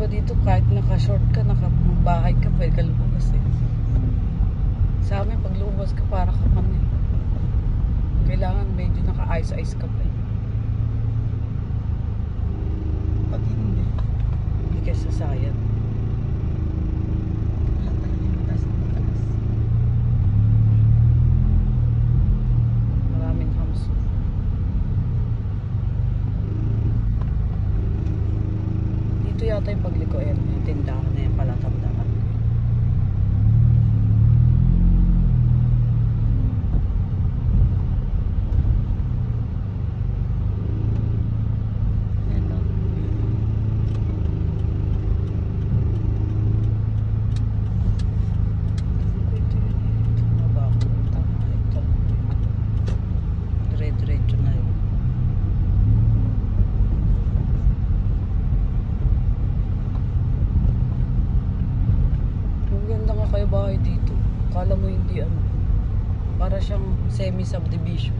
dito kahit naka-short ka, naka-bahay ka, pwede ka lumabas eh. Sa amin, pag lumabas ka, para ka man eh. Kailangan medyo naka-ice-ice ka pa eh. Pag hindi ka sasayad. wala talaga yung taas na matalas. Maraming hamso. Dito yata yung pagliko yung tindahan na yan pala tandaan ko. Diretso na yun. Maganda nga kayo bahay dito. Kala mo hindi ano. Para siyang semi-subdivision.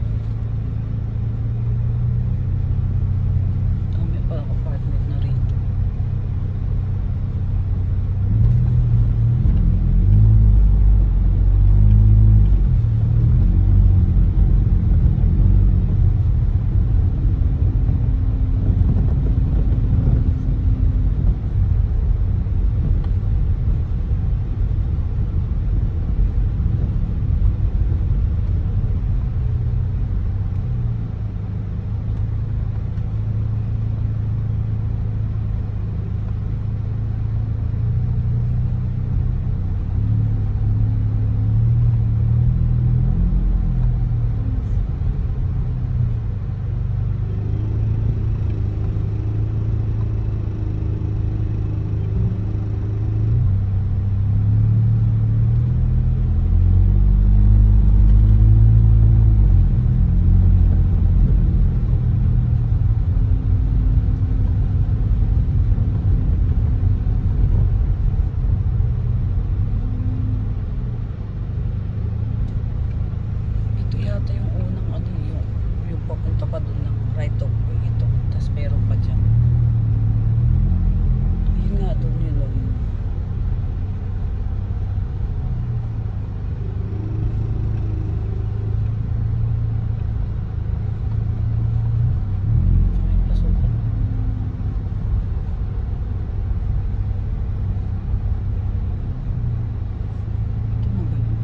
Dami pala apartment na rito. Yata yung unang ano yung papunta pa dun ng right of way ito. Tapos meron pa dyan. Yun nga dun yun o. Ay, pasukan. Ito na ba yun?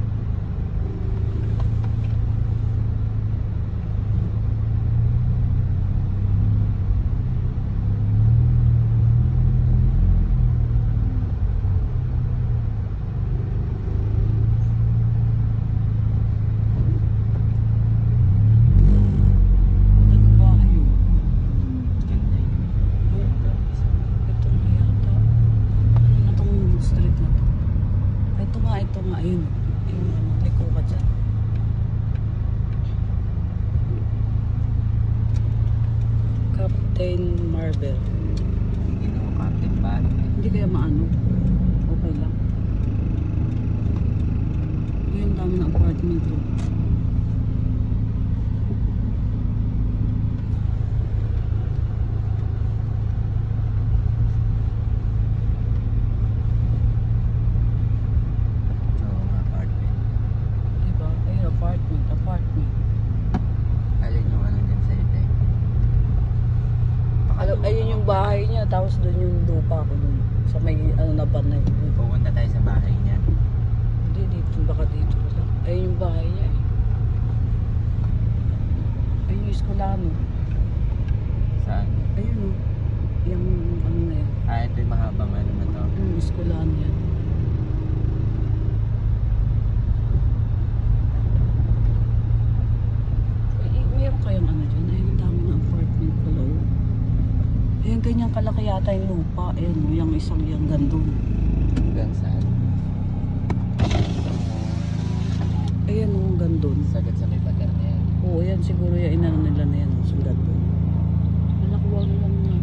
Ito nga, ayun. Yung liko ka dyan. Captain Marvel. Hindi na Captain Bano. Hindi kaya maano. Okay lang. Ayun, dami ng apartment to. Apartment. Alin yung ano dyan sa ite? Ayun yung bahay niya, tapos doon yung lupa ko doon. Sa may ano na ban na yun. Pupunta tayo sa bahay niya. Hindi dito, baka dito wala. Ayun yung bahay niya eh. Ayun yung eskolano. Saan? Ayun o. Yung ano na yan. Ito yung mahabang ano na to. Eskolano yan. Meron kayang ano dyan. Ayun, ang dami ng apartment pala. Ayun, ganyan kalaki yata yung lupa. Ayun, yung isang yung gandun. Hanggang saan? Ayun, yung gandun. Sagad sa may pader na yan. Oo, yan siguro yung inano nila na yan. Yung gandun. Nalakuwag lang nga.